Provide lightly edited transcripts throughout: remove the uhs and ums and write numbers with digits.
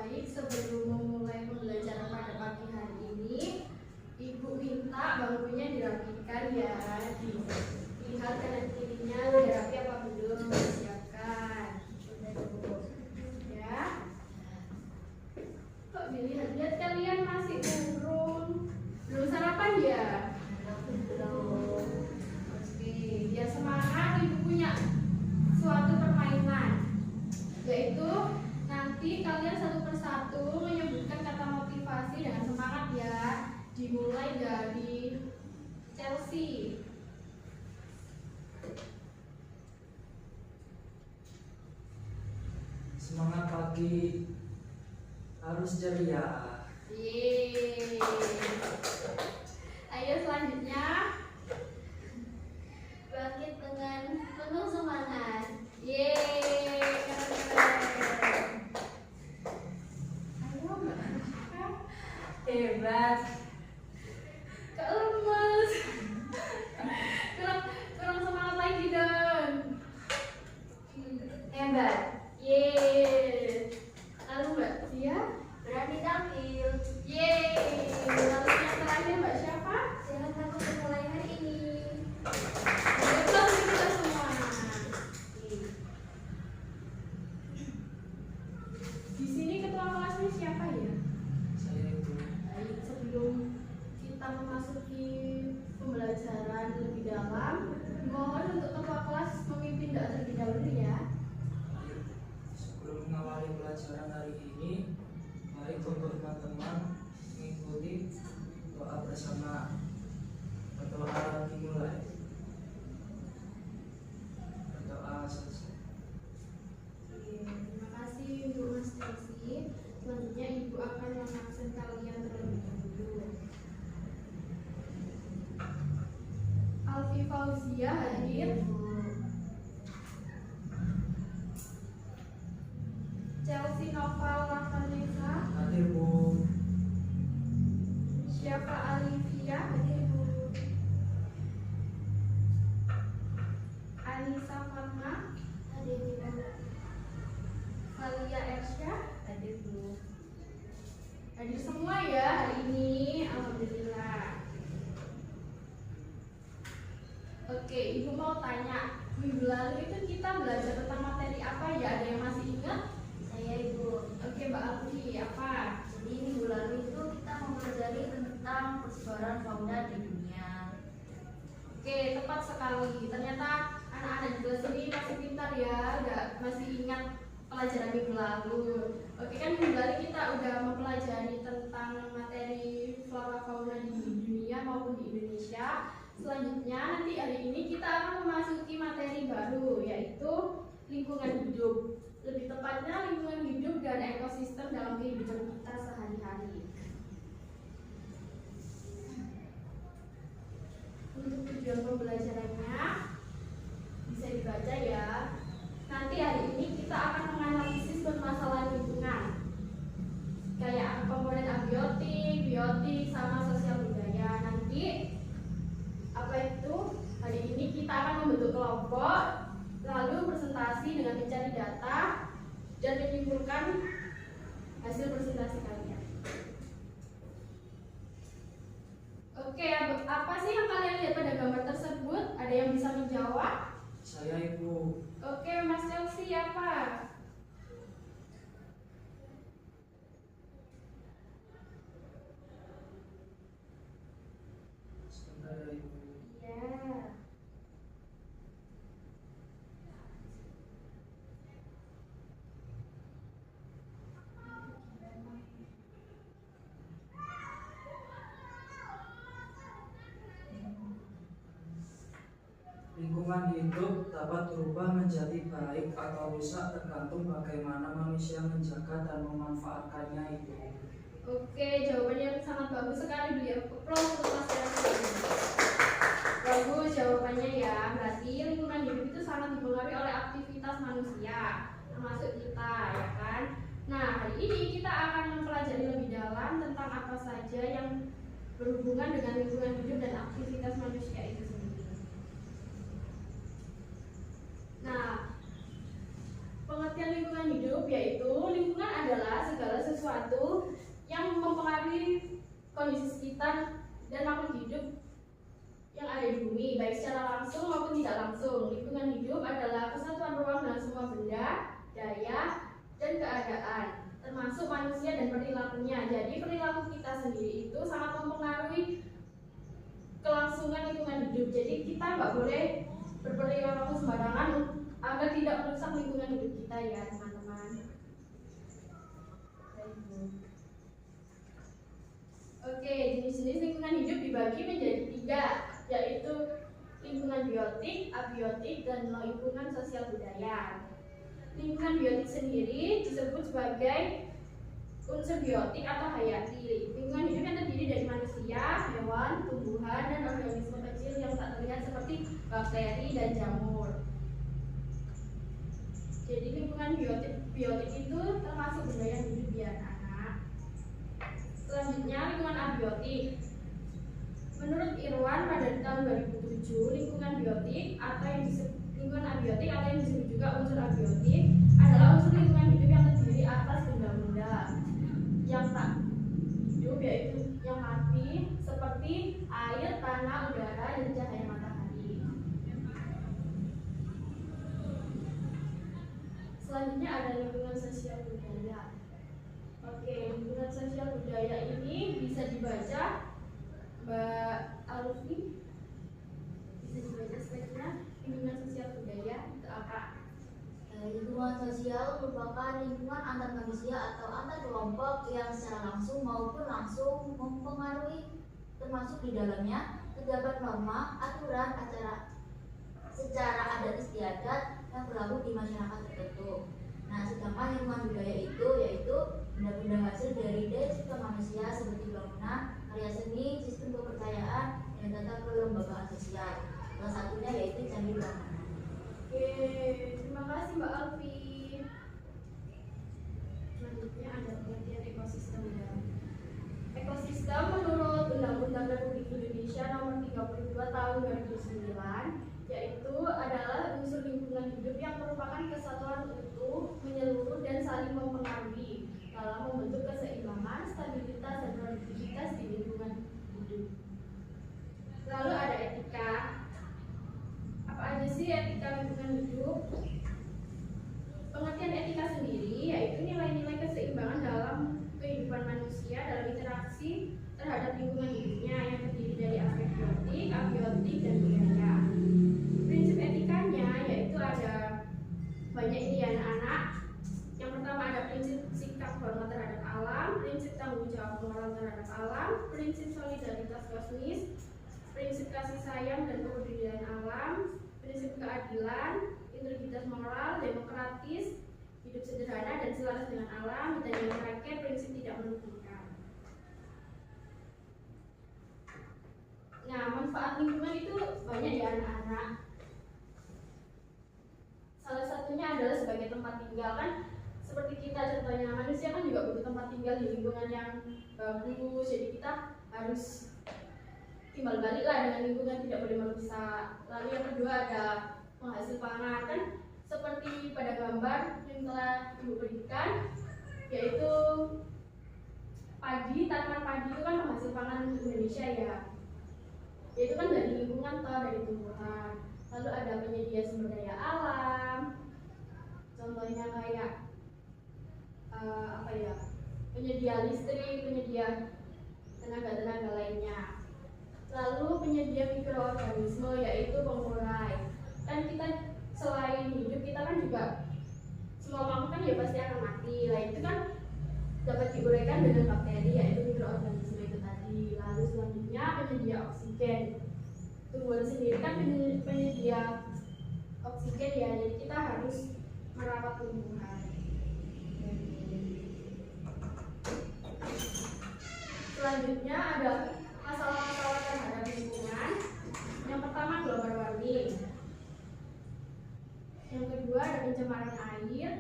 baik, sebelum memulai pembelajaran pada pagi hari ini, Ibu minta bangkunya dirapikan ya. Dilihat kanan kirinya udah rapi apa belum, siapkan. Udah dulu. Ya. Kok dilihat-lihat kalian masih urung? Belum sarapan ya? Belum. Oke, biar semangat Ibu punya suatu permainan, yaitu nanti kalian satu persatu menyebutkan kata motivasi dengan semangat ya. Dimulai dari Chelsea. Semangat pagi, harus ceria. Yeay. Ayo selanjutnya. Bangkit dengan penuh semangat. Yeay, keren-keren. Ayo Mbak. Hebat. Kak lemes. kurang semangat lagi dong. Hebat. Yeay. Lalu Mbak Tia. Berani tampil. Yeay. Lalu yang terakhir Mbak siapa? Jangan takut memulai hari ini. Betul kita semua. Di sini ketua kelasnya siapa ya? Saya itu. Baik, sebelum kita memasuki pembelajaran lebih dalam, mohon untuk ketua kelas memimpin doa terlebih dahulu ya. Sebelum mengawali pelajaran hari ini, mari untuk teman-teman mengikuti doa bersama. Berdoa dimulai. Berdoa selesai. Oke, terima kasih untuk Mas Chelsea. Selanjutnya Ibu akan mengabsen kalian terlebih dahulu. Alfi Fauzia hadir. Chelsea Noval Lavanesa. Hadir Bu. Syafa Alivia hadir Bu. Anissa Farma hadir Bu. Valia Ersya hadir Bu. Hadir semua ya hari ini, alhamdulillah. Oke, Ibu mau tanya, minggu lalu itu kita belajar tentang materi apa ya? Ada yang masih ingat? Saya Ibu. Oke, Mbak Alfi, apa? Jadi minggu lalu itu kita mempelajari tentang persebaran fauna di dunia. Oke, tepat sekali. Ternyata anak-anak di kelas ini masih pintar ya, masih ingat pelajaran minggu lalu. Oke, kan minggu lalu kita udah mempelajari tentang materi flora fauna di dunia maupun di Indonesia. Selanjutnya nanti hari ini kita akan memasuki materi baru, yaitu lingkungan hidup. Lebih tepatnya lingkungan hidup dan ekosistem dalam kehidupan kita sehari-hari. Untuk tujuan pembelajarannya bisa dibaca ya. Nanti hari ini kita akan menganalisis permasalahan lingkungan, kayak komponen abiotik, biotik, sama sosial budaya. Nanti apa itu? Hari ini kita akan membentuk kelompok, lalu presentasi dengan mencari data dan menyimpulkan hasil presentasi kalian. Oke, apa sih yang kalian lihat pada gambar tersebut? Ada yang bisa menjawab? Saya Ibu. Oke, Mas Chelsea apa? Sebentar ya Ibu. Ya. Lingkungan hidup dapat berubah menjadi baik atau rusak tergantung bagaimana manusia menjaga dan memanfaatkannya itu. Oke, jawabannya yang sangat bagus sekali beliau. Applause untuk Mas Chelsea. Bagus jawabannya ya. Berarti lingkungan hidup itu sangat dipengaruhi oleh aktivitas manusia, termasuk kita, ya kan? Nah, hari ini kita akan mempelajari lebih dalam tentang apa saja yang berhubungan dengan lingkungan hidup dan aktivitas manusia itu sendiri. Nah, pengertian lingkungan hidup yaitu lingkungan adalah segala sesuatu sesuatu yang mempengaruhi kondisi sekitar dan makhluk hidup yang ada di bumi, baik secara langsung maupun tidak langsung. Lingkungan hidup adalah kesatuan ruang dengan semua benda, daya, dan keadaan, termasuk manusia dan perilakunya. Jadi perilaku kita sendiri itu sangat mempengaruhi kelangsungan lingkungan hidup. Jadi kita nggak boleh berperilaku sembarangan agar tidak merusak lingkungan hidup kita ya teman-teman. Oke, jenis-jenis lingkungan hidup dibagi menjadi 3, yaitu lingkungan biotik, abiotik, dan lingkungan sosial budaya. Lingkungan biotik sendiri disebut sebagai unsur biotik atau hayati. Lingkungan hidup yang terdiri dari manusia, hewan, tumbuhan, dan organisme kecil yang tak terlihat seperti bakteri dan jamur. Jadi lingkungan biotik itu termasuk benda yang hidup di anak-anak. Selanjutnya lingkungan abiotik. Menurut Irwan pada tahun 2007, lingkungan biotik atau yang disebut lingkungan abiotik atau yang disebut juga unsur abiotik adalah unsur lingkungan hidup yang terdiri atas benda-benda yang tak hidup, yaitu yang mati, seperti air, tanah, udara, dan cahaya matahari. Selanjutnya ada lingkungan sosial budaya. Oke, lingkungan sosial budaya ini bisa dibaca Mbak Alfi, bisa dibaca speknya. Lingkungan sosial budaya itu apa? Lingkungan sosial merupakan lingkungan antar manusia atau antar kelompok yang secara langsung maupun langsung mempengaruhi, termasuk di dalamnya terdapat norma, aturan, acara secara adat istiadat yang berlaku di masyarakat tertentu. Nah, sedangkan lingkungan budaya itu yaitu benda-benda hasil dari daya cipta manusia seperti bangunan, karya seni, sistem kepercayaan, dan tata kelembagaan sosial. Salah satunya yaitu Candi Prambanan. Oke, terima kasih Mbak Alfi. Selanjutnya ada pengertian ekosistem ya. Ekosistem menurut Undang-Undang Republik Indonesia Nomor 32 Tahun 2009, yaitu adalah unsur lingkungan hidup yang merupakan kesatuan utuh, menyeluruh dan saling mempengaruhi dalam membentuk keseimbangan, stabilitas dan produktivitas di lingkungan hidup. Lalu ada etika. Apa aja sih etika lingkungan hidup? Pengertian etika sendiri yaitu nilai-nilai keseimbangan dalam kehidupan manusia dalam interaksi terhadap lingkungan hidupnya yang terdiri dari aspek biotik, abiotik, dan budaya. Prinsip etikanya yaitu ada banyak ini ya anak-anak. Yang pertama ada prinsip sikap hormat terhadap alam, prinsip tanggung jawab moral terhadap alam, prinsip solidaritas kosmis, prinsip kasih sayang dan kepedulian alam, prinsip keadilan, integritas moral, demokratis, hidup sederhana dan selaras dengan alam, dan yang terakhir prinsip tidak merugikan. Nah, manfaat lingkungan itu banyak ya anak-anak. Salah satunya adalah sebagai tempat tinggal kan. Seperti kita contohnya, manusia kan juga butuh tempat tinggal di lingkungan yang bagus. Jadi kita harus timbal balik lah dengan lingkungan, tidak boleh merusak. Lalu yang kedua ada penghasil pangan kan, seperti pada gambar yang telah Ibu berikan, yaitu padi, tanaman padi itu kan penghasil pangan Indonesia ya. Yaitu kan dari lingkungan atau dari tumbuhan. Lalu ada penyedia sumber daya alam, contohnya kayak penyedia listrik, penyedia tenaga-tenaga lainnya. Lalu penyedia mikroorganisme yaitu pengurai. Kan kita selain hidup kita kan juga semua makhluk kan ya pasti akan mati. Lah itu kan dapat diuraikan dengan bakteri yaitu mikroorganisme itu tadi. Lalu selanjutnya penyedia oksigen. Tumbuhan sendiri kan penyedia oksigen ya, jadi kita harus merawat tumbuhan. Selanjutnya ada masalah-masalah terhadap lingkungan. Yang pertama global warming. Yang kedua ada pencemaran air.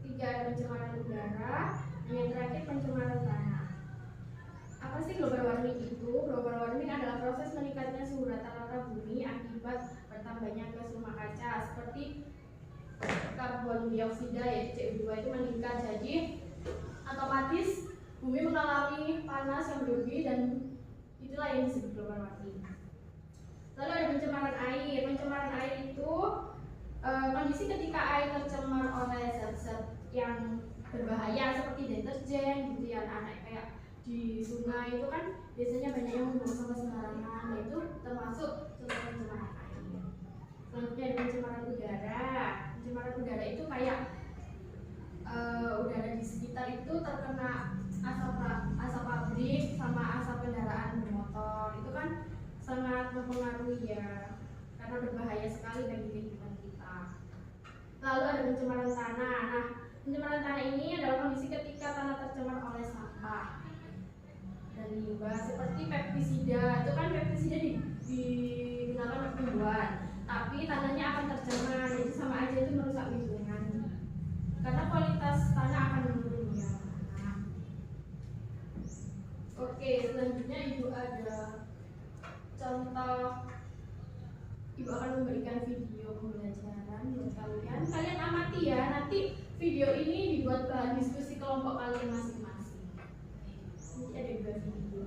Tiga ada pencemaran udara. Dan yang terakhir pencemaran tanah. Apa sih global warming itu? Global warming adalah proses meningkatnya suhu rata-rata bumi akibat bertambahnya gas rumah kaca seperti karbon dioksida yaitu CO2 itu meningkat. Jadi otomatis bumi mengalami panas yang berlebih dan itulah yang disebut global warming. Lalu ada pencemaran air. Pencemaran air itu kondisi ketika air tercemar oleh zat-zat yang berbahaya seperti deterjen gitu ya, anak kayak di sungai itu kan biasanya banyak yang membuang sampah sembarangan, nah itu termasuk contoh pencemaran air. Selanjutnya ada pencemaran udara. Pencemaran udara itu kayak udara di sekitar itu terkena asap pabrik sama asap kendaraan bermotor, itu kan sangat mempengaruhi ya, karena berbahaya sekali bagi kehidupan kita. Lalu ada pencemaran tanah. Nah, pencemaran tanah ini adalah kondisi ketika tanah tercemar oleh sampah dan limbah seperti pestisida. Itu kan pestisida digunakan untuk tumbuhan, tapi tanahnya akan tercemar, jadi sama aja itu merusak lingkungan karena kualitas tanah akan menurun ya. Nah, oke, selanjutnya ibu ada contoh. Ibu akan memberikan video pembelajaran buat kalian. Kalian amati ya, nanti video ini dibuat bahan diskusi kelompok kalian masing-masing. Nanti ada 2 video.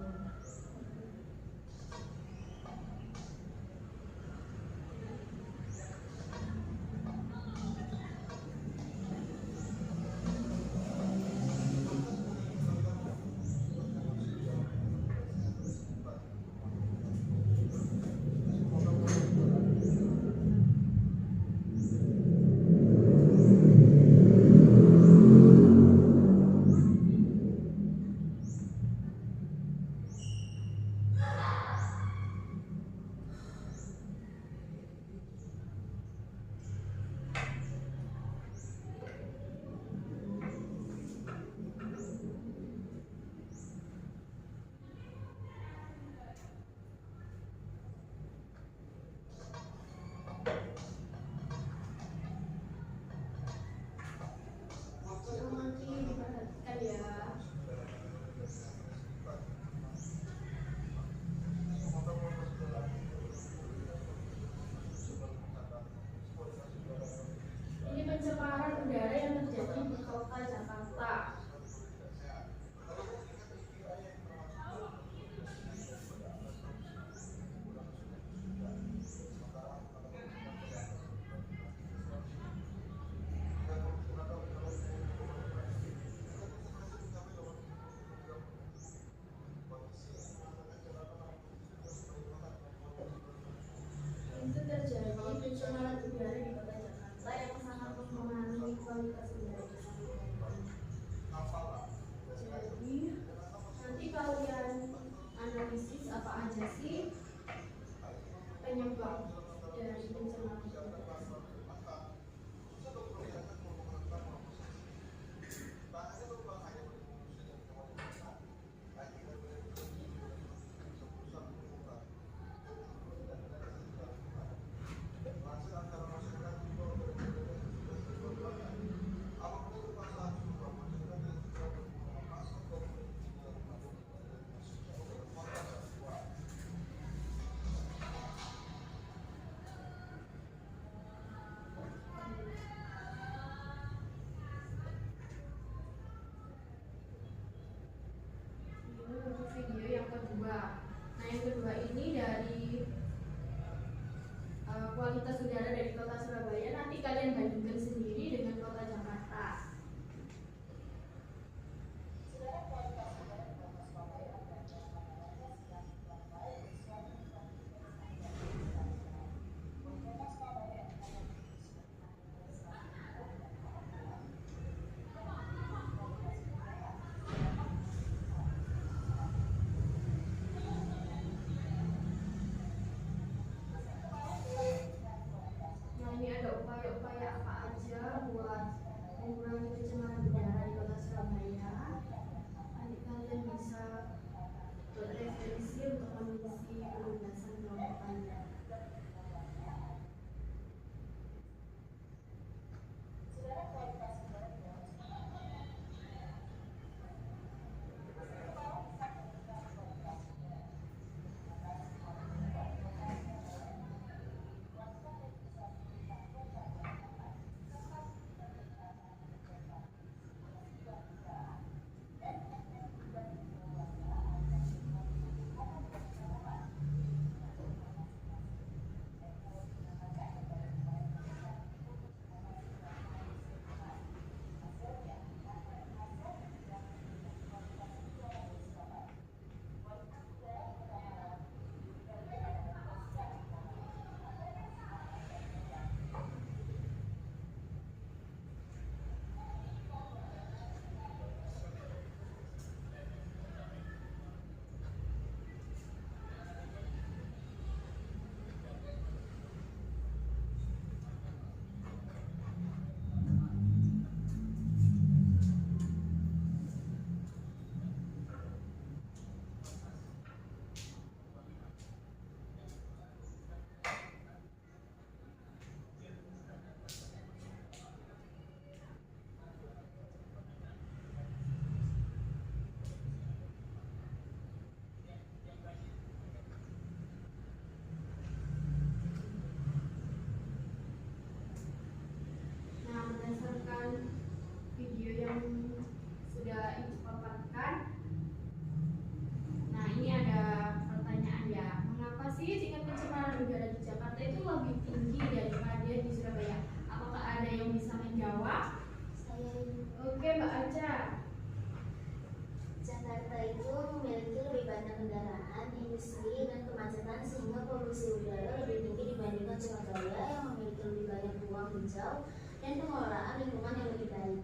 polusi udara lebih tinggi dibandingkan Surabaya yang memiliki lebih banyak ruang hijau dan pengelolaan lingkungan yang lebih baik.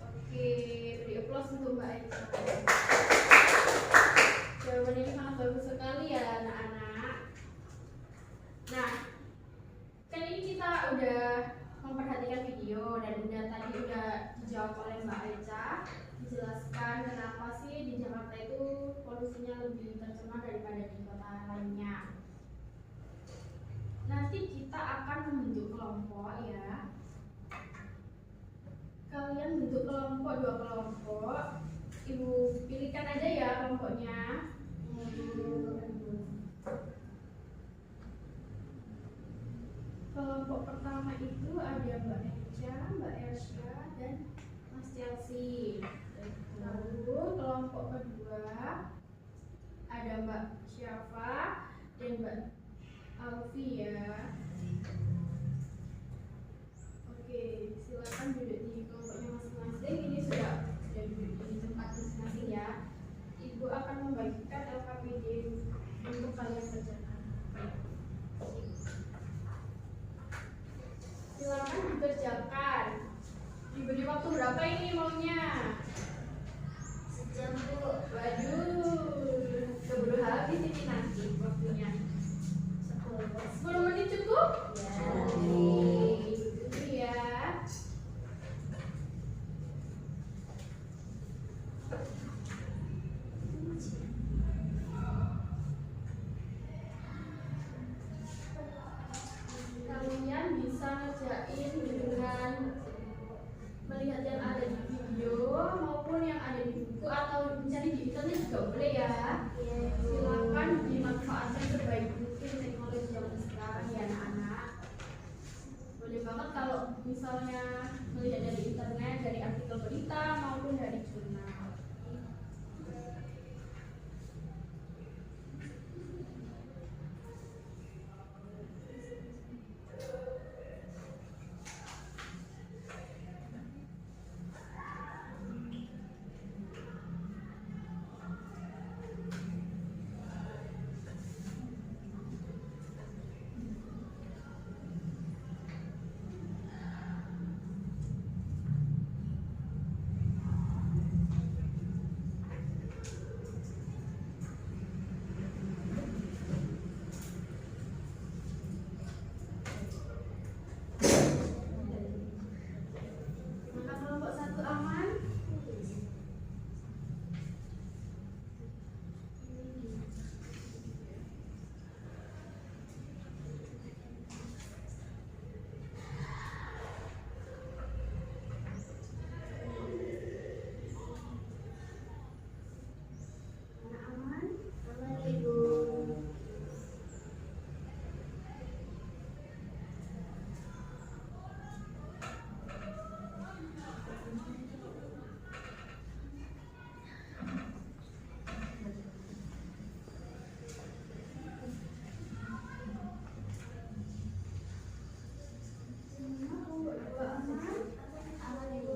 Oke, beri aplaus untuk Mbak Eca. Jawaban ini sangat bagus sekali ya anak-anak. Nah, kan ini kita udah memperhatikan video dan tadi udah dijawab oleh Mbak Eca, dijelaskan kenapa sih di Jakarta itu polusinya lebih tercemar daripada di kota lainnya. Nanti kita akan membentuk kelompok ya. Kalian bentuk kelompok, 2 kelompok. Ibu pilihkan aja ya kelompoknya. Kelompok pertama itu ada Mbak Eca, Mbak Elsya, dan Mas Chelsea. Lalu kelompok kedua ada Mbak Syafa dan Mbak Alfi ya. Oke, silakan duduk di kelompoknya masing-masing. Ini sudah duduk di tempat masing-masing ya. Ibu akan membagikan LKPD untuk kalian kerjakan. Silakan dikerjakan. Diberi waktu berapa ini maunya? Sejam Bu. Waduh, keburu habis ini nanti waktunya. 10 menit cukup? Ya. Oke, itu ya. Kalian bisa ngerjain dengan melihat yang ada di video maupun yang ada di buku atau mencari di internet juga boleh ya. Silakan dimanfaatkan sebaik mungkin teknologi zaman sekarang ya anak-anak. Boleh banget kalau misalnya melihat dari internet, dari artikel berita maupun dari jurnal. Maka kelompok 1 aman. Aman. Aman Ibu. Kelompok 2 aman. Aman Ibu.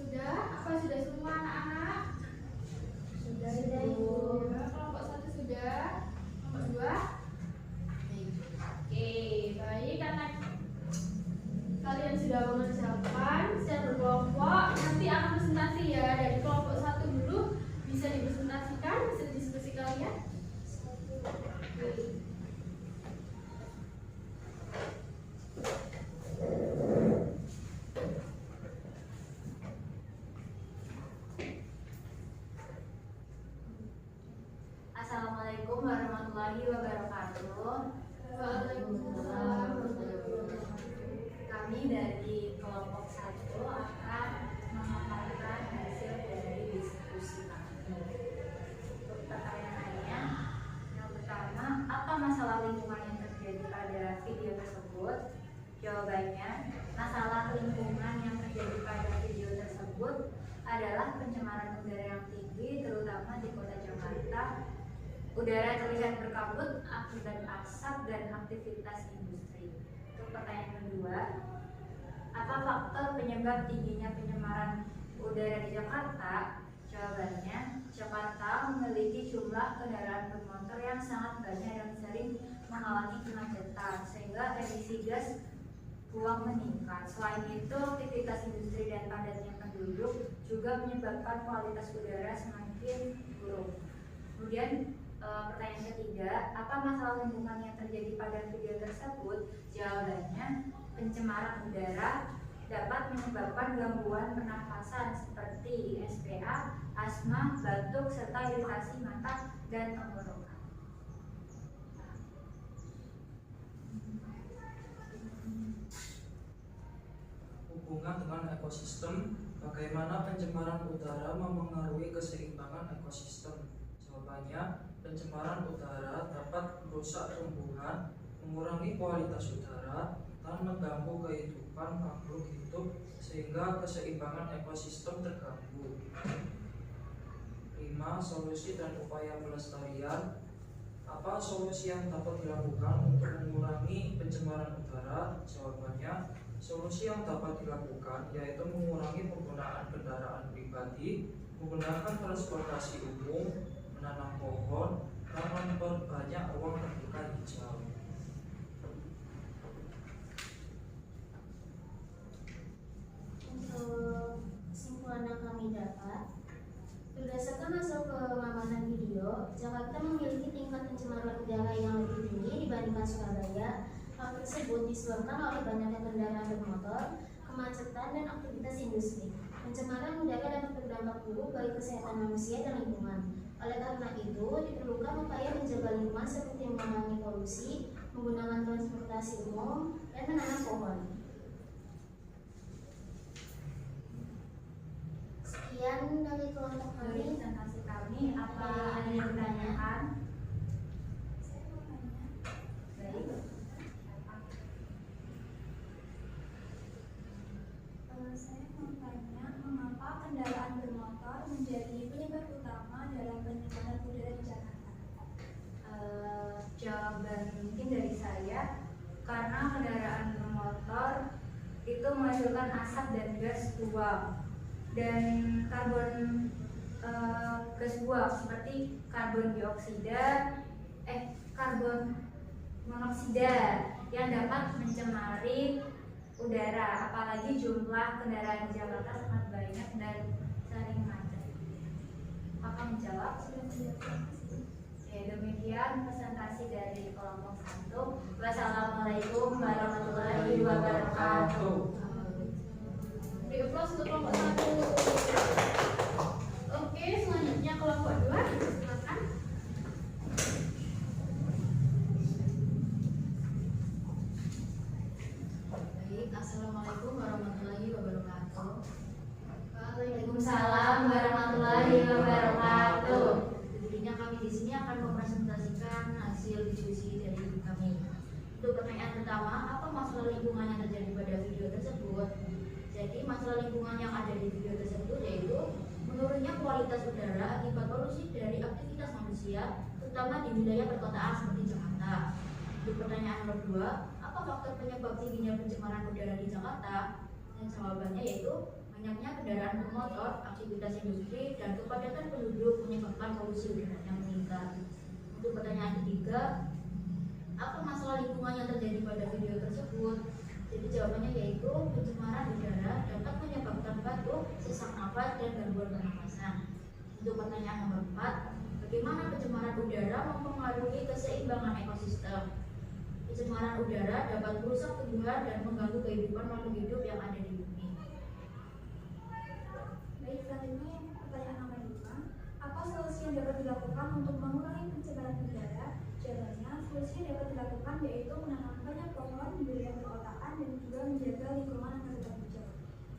Sudah? Apa sudah semua anak-anak? Sudah Ibu. Kelompok 1 sudah. Kelompok 2? Oke, baik karena kalian sudah mengerjakan secara berkelompok, nanti akan presentasi ya. Dari kelompok 1 dulu bisa dipresentasikan hasil diskusi kalian. Oke. Assalamualaikum warahmatullahi wabarakatuh. Waalaikumsalam warahmatullahi wabarakatuh. Kami dari kelompok 1 Jawabannya, masalah lingkungan yang terjadi pada video tersebut adalah pencemaran udara yang tinggi, terutama di kota Jakarta. Udara terlihat berkabut akibat asap dan aktivitas industri. Untuk pertanyaan kedua, apa faktor penyebab tingginya pencemaran udara di Jakarta? Jawabannya, Jakarta memiliki jumlah kendaraan bermotor yang sangat banyak dan sering mengalami kemacetan, sehingga emisi gas buang meningkat. Selain itu, aktivitas industri dan padatnya penduduk juga menyebabkan kualitas udara semakin buruk. Kemudian pertanyaan ketiga, apa masalah lingkungan yang terjadi pada video tersebut? Jawabannya, pencemaran udara dapat menyebabkan gangguan pernafasan seperti SPA, asma, batuk, serta iritasi mata dan tenggorokan. Hubungan dengan ekosistem, bagaimana pencemaran udara memengaruhi keseimbangan ekosistem? Jawabannya, pencemaran udara dapat merusak tumbuhan, mengurangi kualitas udara, dan mengganggu kehidupan makhluk hidup sehingga keseimbangan ekosistem terganggu. 5. Solusi dan upaya pelestarian. Apa solusi yang dapat dilakukan untuk mengurangi pencemaran udara? Jawabannya, solusi yang dapat dilakukan yaitu mengurangi penggunaan kendaraan pribadi, menggunakan transportasi umum, menanam pohon, dan memperbanyak ruang terbuka hijau. Untuk kesimpulan yang kami dapat, berdasarkan hasil pengamatan video, Jakarta memiliki tingkat pencemaran udara yang lebih tinggi dibandingkan Surabaya. Hal tersebut disebabkan oleh banyaknya kendaraan bermotor, kemacetan, dan aktivitas industri. Pencemaran udara dapat berdampak buruk bagi kesehatan manusia dan lingkungan. Oleh karena itu, diperlukan upaya menjaga lingkungan seperti mengurangi polusi, menggunakan transportasi umum, dan menanam pohon. Sekian dari kelompok Dari kami. presentasi kami, apa ada yang ditanyakan? Baik. Saya mau tanya, mengapa kendaraan bermotor menjadi penyebab utama dalam pencemaran udara di Jakarta? Jawaban mungkin dari saya, karena kendaraan bermotor itu menghasilkan asap dan gas buang dan gas buang seperti karbon monoksida yang dapat mencemari udara, apalagi jumlah kendaraan di Jakarta sangat banyak dan sering macet. Apakah menjawab? Ya, demikian presentasi dari kelompok 1. Wassalamualaikum warahmatullahi wabarakatuh. Beri aplaus untuk kelompok 1. Oke, selanjutnya kelompok 2, silakan. Baik, assalamualaikum warahmatullahi wabarakatuh. Waalaikumsalam warahmatullahi wabarakatuh. Tentunya kami di sini akan mempresentasikan hasil diskusi dari kami. Untuk pertanyaan pertama, apa masalah lingkungan yang terjadi pada video tersebut? Jadi masalah lingkungan yang ada di video tersebut yaitu menurunnya kualitas udara akibat polusi dari aktivitas manusia, terutama di wilayah perkotaan seperti Jakarta. Untuk pertanyaan nomor 2, apa faktor penyebab tingginya pencemaran udara di Jakarta? Dan jawabannya yaitu banyaknya kendaraan bermotor, aktivitas industri, dan kepadatan penduduk menyebabkan polusi udara yang meningkat. Untuk pertanyaan ketiga, apa masalah lingkungan yang terjadi pada video tersebut? Jadi jawabannya yaitu pencemaran udara dapat menyebabkan batuk, sesak nafas, dan gangguan pernafasan. Untuk pertanyaan nomor 4, bagaimana pencemaran udara mempengaruhi keseimbangan ekosistem? Pencemaran udara dapat merusak tumbuhan dan mengganggu kehidupan makhluk hidup yang ada di bumi. Baik, selanjutnya pertanyaan nomor 5. Apa solusi yang dapat dilakukan untuk mengurangi pencemaran udara? Jawabannya, solusi yang dapat dilakukan yaitu menanam banyak pohon di wilayah perkotaan dan juga menjaga lingkungan agar tetap hijau.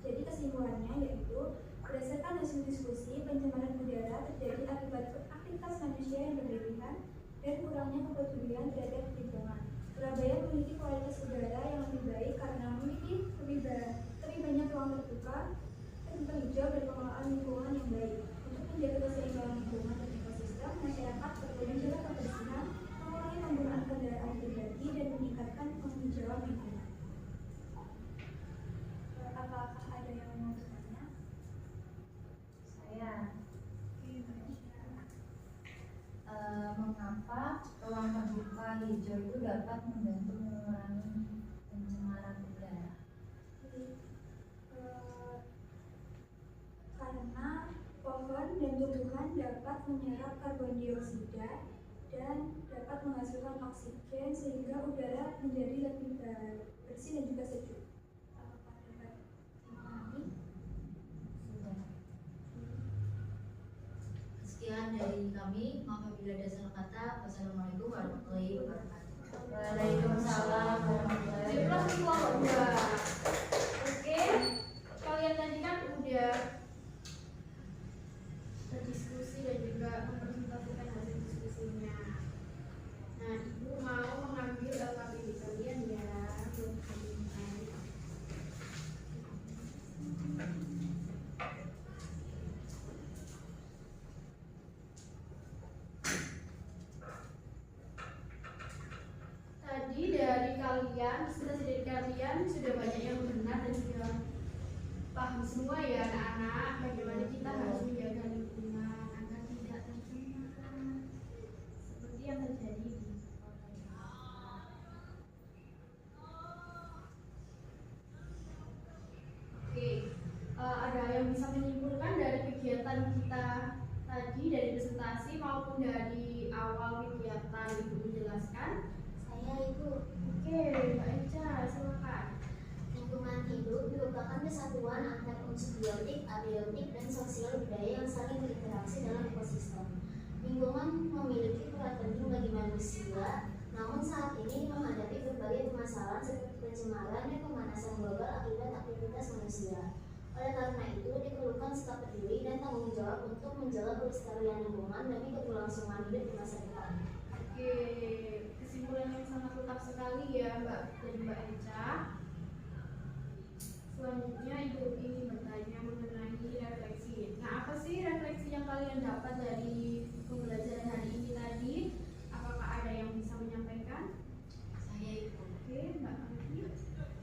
Jadi kesimpulannya yaitu berdasarkan hasil diskusi, pencemaran udara terjadi akibat aktivitas manusia yang berlebihan dan kurangnya kepedulian terhadap lingkungan. Surabaya memiliki kualitas udara yang lebih baik karena karbon dioksida dan dapat menghasilkan oksigen sehingga udara menjadi lebih bersih dan juga sejuk. Apakah dapat dipahami? Sudah. Sekian dari kami. Maaf apabila ada salah kata. Wassalamualaikum warahmatullahi wabarakatuh. Waalaikumsalam warahmatullahi wabarakatuh. Oke, kalian tadi kan udah berdiskusi dan juga mempresentasikan hasil diskusinya. Nah, ibu mau mengambil LKPD kalian ya buat kalian. Tadi dari kalian, sudah banyak yang benar dan sudah paham semua ya anak-anak bagaimana kita harus menjaga lingkungan agar tidak tercemar seperti yang terjadi di kota. Oke, ada yang bisa menyimpulkan dari kegiatan kita tadi, dari presentasi maupun dari awal kegiatan ibu menjelaskan? Saya Ibu. Oke, Mbak Eca, silakan. Lingkungan hidup merupakan kesatuan antar unsur biotik, abiotik, dan sosial budaya yang saling berinteraksi dalam ekosistem. Lingkungan memiliki peran penting bagi manusia, namun saat ini menghadapi berbagai permasalahan seperti pencemaran dan pemanasan global akibat aktivitas manusia. Oleh karena itu, diperlukan sikap peduli dan tanggung jawab untuk menjaga kelestarian lingkungan demi keberlangsungan hidup di masa depan. Oke, kesimpulan yang sangat lengkap sekali ya Mbak dan Mbak Eca. Selanjutnya Ibu ingin bertanya mengenai refleksi. Nah, apa sih refleksi yang kalian dapat dari pembelajaran hari ini tadi? Apakah ada yang bisa menyampaikan? Saya Ibu. Oke, Mbak Anggi.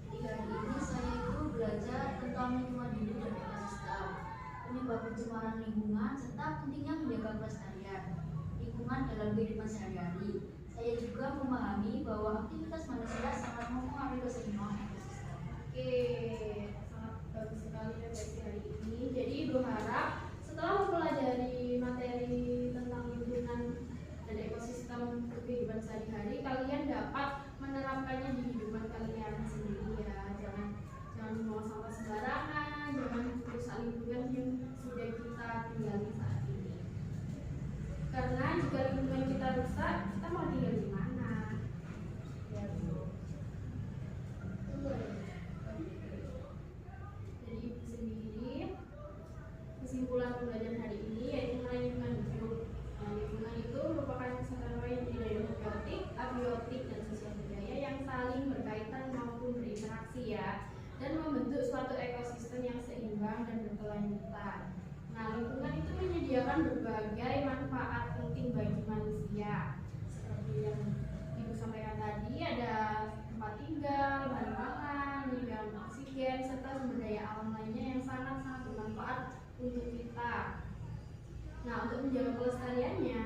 Jadi hari ini saya itu belajar tentang lingkungan hidup dan ekosistem, penyebab pencemaran lingkungan, serta pentingnya menjaga kelestarian lingkungan dalam kehidupan sehari-hari. Saya juga memahami bahwa aktivitas manusia sangat mempengaruhi keseimbangan ekosistem. Oke, sangat bagus sekali refleksi hari ini. Jadi Ibu harap setelah mempelajari materi tentang lingkungan dan ekosistem untuk kehidupan sehari-hari, kalian dapat menerapkannya di kehidupan kalian sendiri ya. Jangan membuang sampah sembarangan, jangan merusak lingkungan yang sudah kita tinggali saat ini. Karena jika lingkungan kita rusak, kita mau tinggal di mana? Ya, betul. Jadi Ibu sendiri, kesimpulan pembelajaran hari ini yaitu mengenai lingkungan hidup. Nah, lingkungan itu merupakan kesatuan yang terdiri dari biotik, abiotik, dan sosial budaya yang saling berkaitan maupun berinteraksi ya, dan membentuk suatu ekosistem yang seimbang dan berkelanjutan. Nah, lingkungan itu menyediakan berbagai manfaat penting bagi manusia. Seperti yang Ibu sampaikan tadi, ada tempat tinggal, bahan makan, menyediakan oksigen, serta sumber daya alam lainnya yang sangat-sangat bermanfaat untuk kita. Nah, untuk menjaga kelestariannya,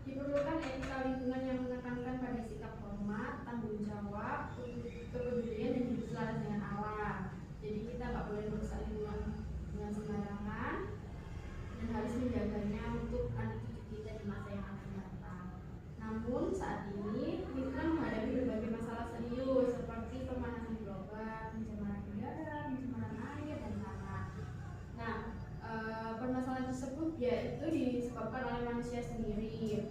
diperlukan etika lingkungan yang menekankan pada sikap hormat, tanggung jawab, kepedulian, dan hidup selaras dengan alam. Jadi kita nggak boleh merusak lingkungan dengan sembarangan dan harus menjaganya untuk anak cucu kita di masa yang akan datang. Namun saat ini lingkungan menghadapi berbagai masalah serius seperti pemanasan global, pencemaran udara, pencemaran air, dan tanah. Nah, permasalahan tersebut yaitu disebabkan oleh manusia sendiri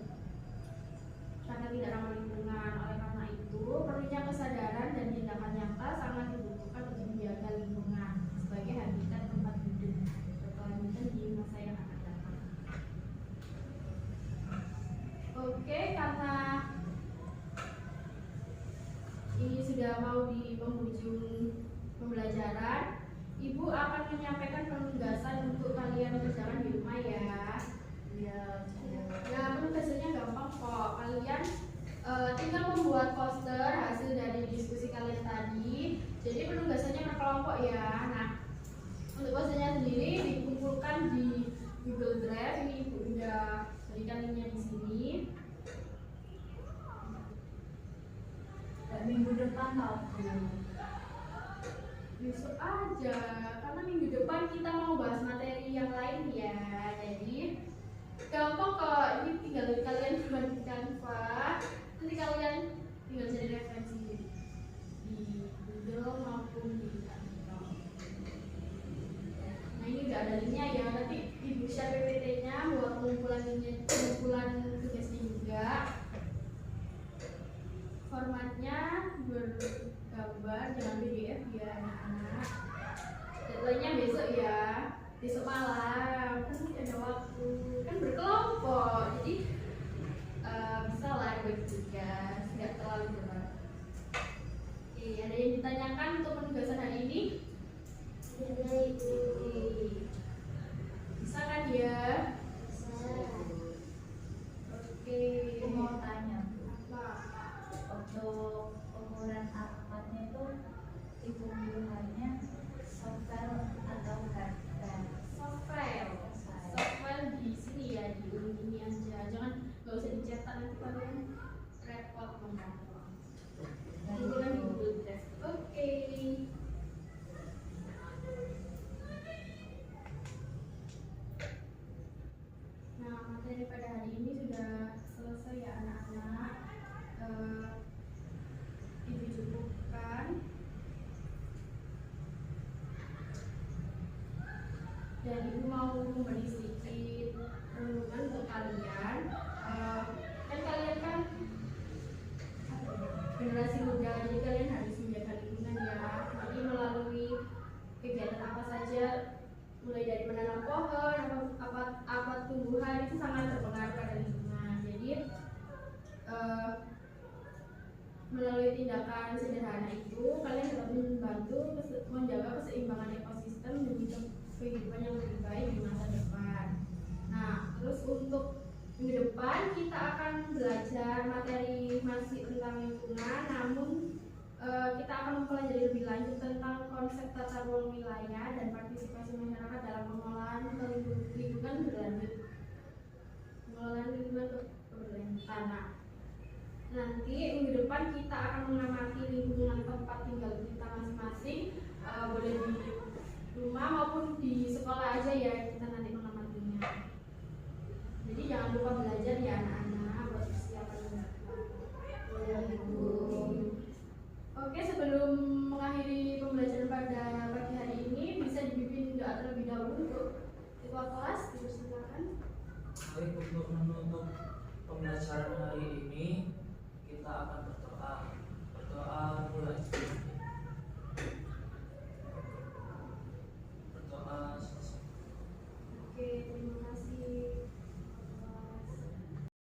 karena tidak ramah lingkungan. Oleh karena itu, perlunya kesadaran dan tindakan nyata sangat dibutuhkan untuk menjaga lingkungan sebagai habitat tempat hidup berkelanjutan di masa yang akan datang. Oke, karena ini sudah mau di penghujung pembelajaran, Ibu akan menyampaikan penugasan untuk kalian kerjakan di rumah ya. Ya, Nah, penugasannya gampang kok. Kalian tinggal membuat poster hasil dari diskusi kalian tadi. Jadi penugasannya per kelompok ya. Nah, untuk posternya sendiri dikumpulkan di Google Drive. Ini Ibu udah berikan linknya di sini. minggu depan tahu. Besok aja, karena minggu depan kita mau bahas materi yang lain ya. Jadi gampang kok, ini tinggal kalian buat di Canva, nanti kalian tinggal cari referensi di Google maupun di Canva. Nah ini udah ada linknya ya, nanti ibu share PPT-nya buat pengumpulan tugasnya juga. Formatnya bergambar, jangan PDF ya anak-anak. Deadline-nya besok ya, besok malam kan masih ada waktu, kan berkelompok, jadi bisa lah bagi tugas, nggak terlalu berat. Oke, ada yang ditanyakan untuk penugasan hari ini? Ada Ibu. Bisa kan ya? Bisa. Oke. Aku mau tanya, Apa? untuk pengukuran akmadnya itu hitung-hitungannya software atau hardware? Software. Software di sini ya, di link ini aja. Jangan nggak usah dicetak, nanti kalian repot ngomong. Itu kan di Google Drive. Oke. Nah, materi pada hari ini sudah selesai ya anak-anak. Ibu cukupkan. Dan ibu mau memberi sedikit renungan untuk kalian. Kan kalian kan generasi muda, jadi kalian harus menjaga lingkungan ya. Jadi melalui kegiatan apa saja, mulai dari menanam pohon, apa tumbuhan itu sangat berpengaruh pada lingkungan. Jadi melalui tindakan sederhana itu kalian dapat membantu menjaga keseimbangan ekosistem demi kehidupan yang lebih baik di masa depan. Nah, terus untuk minggu depan kita akan belajar materi masih tentang lingkungan, namun kita akan mempelajari lebih lanjut tentang konsep tata ruang wilayah dan partisipasi masyarakat dalam pengelolaan lingkungan berlanjut, pengelolaan lingkungan keberlanjutan. Nah, nanti minggu depan kita akan mengamati lingkungan tempat tinggal kita masing-masing, boleh di rumah maupun di sekolah aja ya, kita nanti mengamatinya. Jadi jangan lupa belajar ya anak-anak buat persiapan minggu depan. Oke, sebelum mengakhiri pembelajaran pada pagi hari ini, bisa dipimpin doa terlebih dahulu untuk ketua kelas, dipersilakan. Baik, untuk menutup pembelajaran hari ini kita akan berdoa mulai.